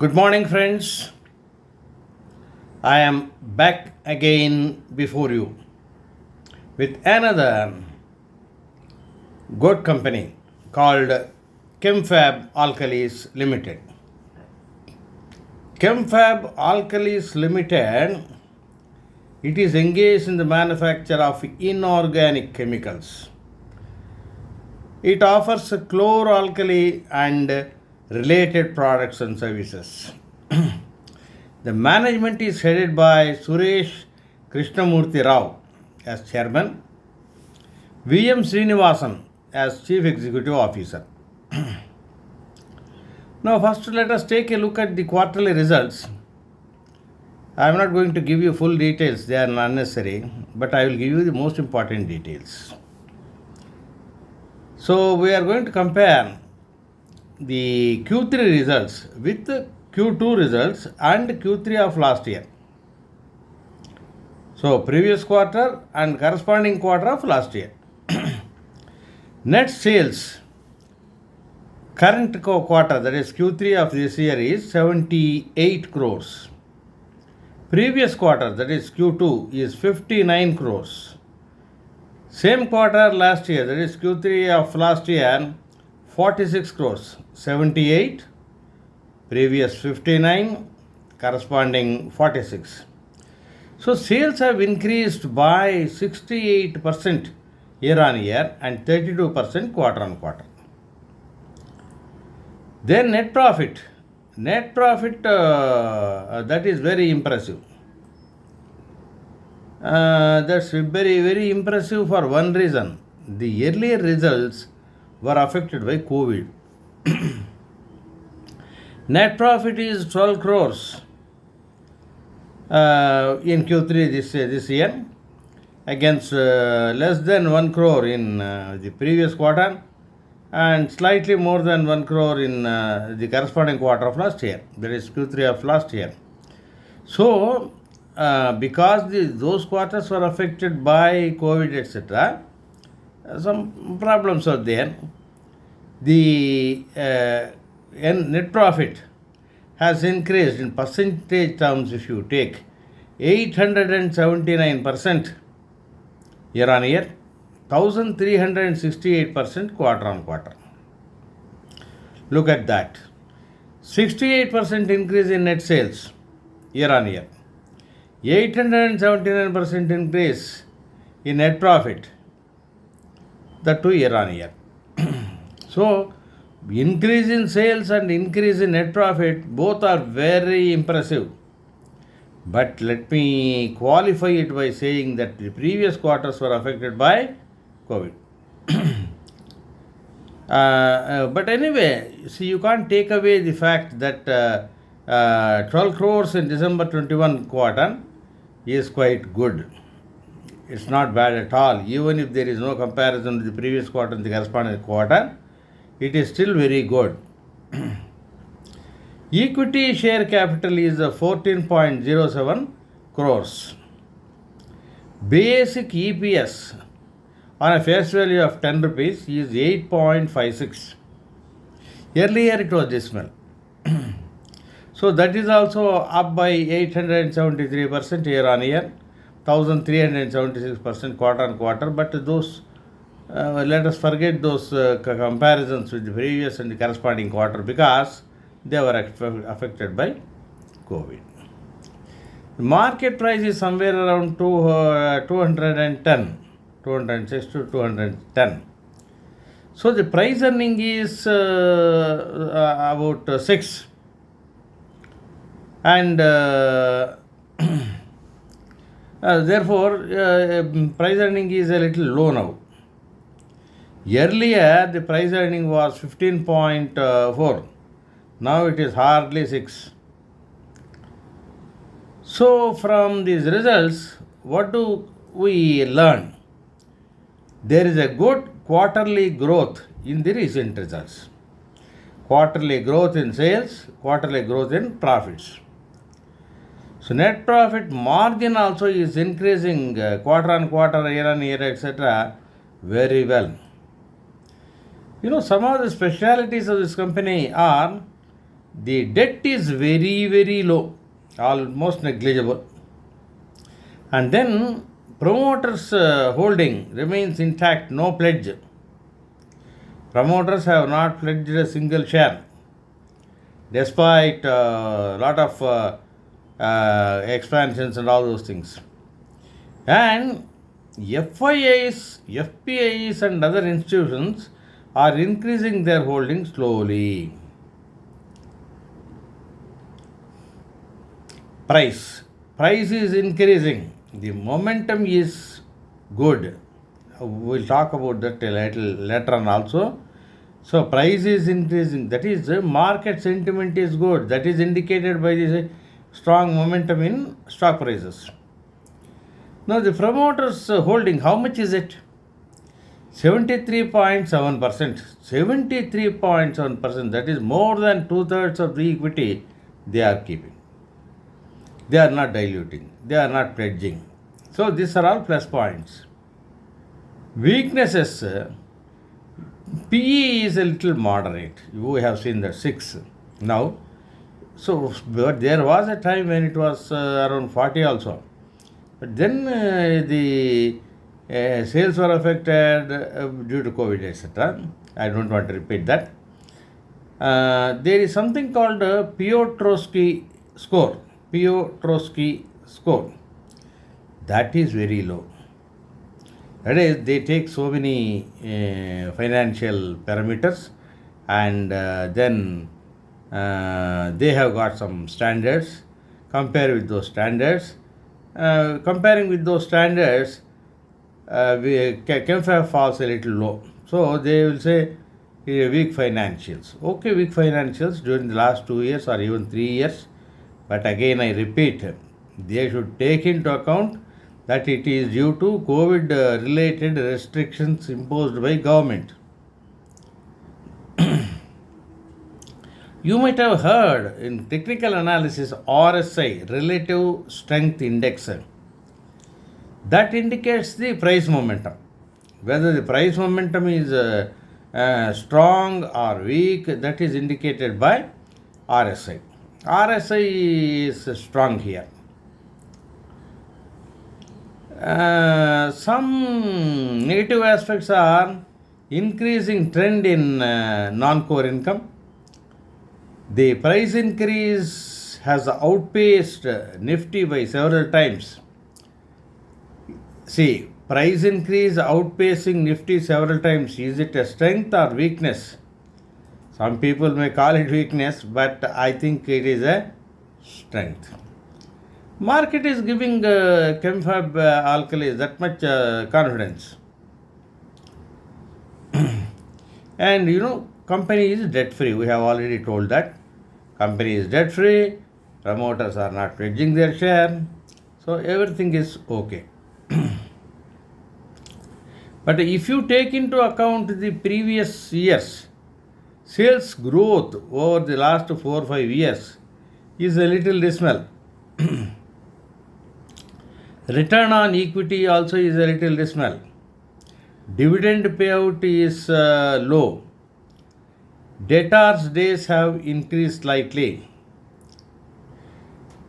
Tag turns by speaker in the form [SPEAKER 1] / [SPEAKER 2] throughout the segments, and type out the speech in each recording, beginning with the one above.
[SPEAKER 1] Good morning, friends. I am back again before you with another good company called Chemfab Alkalies Limited. Chemfab Alkalies Limited, it is engaged in the manufacture of inorganic chemicals. It offers chloralkali and related products and services. The management is headed by Suresh Krishnamurthy Rao as chairman, V.M. Srinivasan as chief executive officer. Now, first let us take a look at the quarterly results. I am not going to give you full details, they are unnecessary, but I will give you the most important details. So, we are going to compare the Q3 results with Q2 results and Q3 of last year. So, previous quarter and corresponding quarter of last year. Net sales, current quarter, that is Q3 of this year, is 78 crores. Previous quarter, that is Q2, is 59 crores. Same quarter last year, that is Q3 of last year, 46 crores. 78, previous 59, corresponding 46. So sales have increased by 68% year on year and 32% quarter on quarter. Then net profit, that is very impressive. That's very impressive for one reason. The earlier results were affected by COVID. Net profit is 12 crores in Q3 this year against less than 1 crore in the previous quarter and slightly more than 1 crore in the corresponding quarter of last year, that is Q3 of last year. So, because those quarters were affected by COVID, etc., some problems are there. The net profit has increased in percentage terms, if you take 879% year on year, 1368% quarter on quarter. Look at that. 68% increase in net sales year on year. 879% increase in net profit, the two year on year. So, increase in sales and increase in net profit, both are very impressive. But let me qualify it by saying that the previous quarters were affected by COVID. But anyway, see, you can't take away the fact that 12 crores in December 21 quarter is quite good. It's not bad at all. Even if there is no comparison with the previous quarter and the corresponding quarter, it is still very good. Equity share capital is 14.07 crores. Basic EPS on a face value of 10 rupees is 8.56. Earlier it was decimal. So that is also up by 873% year on year, 1376% quarter on quarter. But those let us forget those comparisons with the previous and the corresponding quarter because they were affected by COVID. The market price is somewhere around 206 to 210. So the price earning is about 6. And therefore, price earning is a little low now. Earlier, the price earning was 15.4. Now it is hardly 6. So, from these results, what do we learn? There is a good quarterly growth in the recent results. Quarterly growth in sales, quarterly growth in profits. So, net profit margin also is increasing quarter on quarter, year on year, etc. very well. Some of the specialities of this company are The debt is very, very low, almost negligible. And then promoters' holding remains intact, no pledge. Promoters have not pledged a single share, despite a lot of expansions and all those things. And FIIs, FPIs, and other institutions are increasing their holdings slowly. Price is increasing. The momentum is good. We'll talk about that a little later on also. So price is increasing. That is, market sentiment is good. That is indicated by this strong momentum in stock prices. Now the promoters holding, how much is it? 73.7%. 73.7%. That is more than 2/3 of the equity they are keeping. They are not diluting. They are not pledging. So these are all plus points. Weaknesses. PE is a little moderate. We have seen that 6 now. So but there was a time when it was around 40 also. But then the sales were affected due to COVID, etc. I don't want to repeat that. There is something called Piotrowski score. Piotrowski score. That is very low. That is, they take so many financial parameters, and then they have got some standards. Compare with those standards. Comparing with those standards, Chemfab falls a little low. So they will say weak financials. Okay, weak financials during the last 2 years or even 3 years. But again, I repeat, they should take into account that it is due to COVID-related restrictions imposed by government. You might have heard in technical analysis RSI, Relative Strength Index. That indicates the price momentum. Whether the price momentum is strong or weak, that is indicated by RSI. RSI is strong here. Some negative aspects are increasing trend in non-core income. The price increase has outpaced Nifty by several times. See, price increase outpacing Nifty several times. Is it a strength or weakness? Some people may call it weakness, but I think it is a strength. Market is giving Chemfab Alkalies that much confidence. And company is debt free. We have already told that. Company is debt free. Promoters are not pledging their share. So everything is okay. But if you take into account the previous years, sales growth over the last 4 or 5 years is a little dismal. Return on equity also is a little dismal. Dividend payout is low. Debtors days have increased slightly.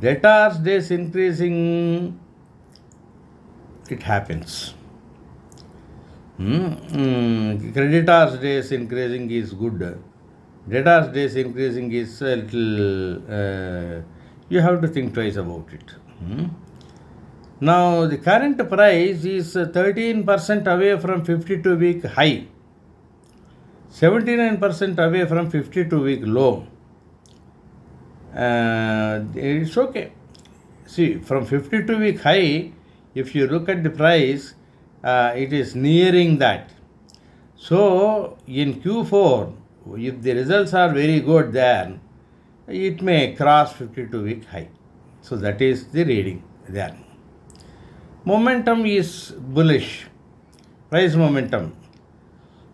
[SPEAKER 1] Debtors days increasing, it happens. Creditors days increasing is good. Debtors days increasing is a little, you have to think twice about it. Now the current price is 13% away from 52-week high, 79% away from 52-week low. It's okay. See, from 52-week high, if you look at the price, it is nearing that. So in Q4, if the results are very good there, it may cross 52-week high. So that is the reading there. Momentum is bullish. Price momentum.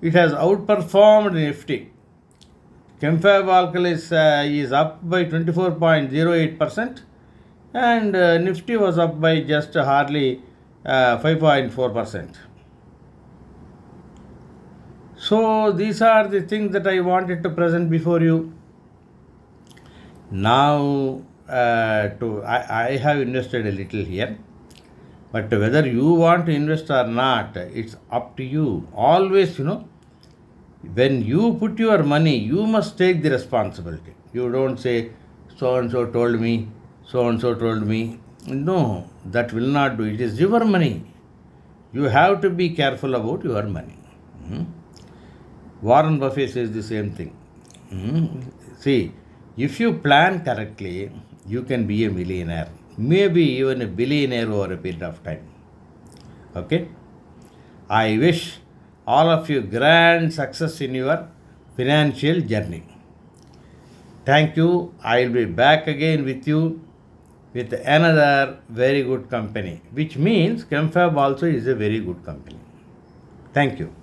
[SPEAKER 1] It has outperformed Nifty. Chemfab Alkalies is up by 24.08%, and Nifty was up by just hardly 5.4%. So these are the things that I wanted to present before you. Now, I have invested a little here, but whether you want to invest or not, it's up to you. Always, when you put your money, you must take the responsibility. You don't say, so and so told me, so and so told me. No, that will not do. It is your money. You have to be careful about your money. Hmm? Warren Buffett says the same thing. See, if you plan correctly, you can be a millionaire, maybe even a billionaire over a period of time. Okay? I wish all of you grand success in your financial journey. Thank you. I will be back again with you with another very good company, which means Chemfab also is a very good company. Thank you.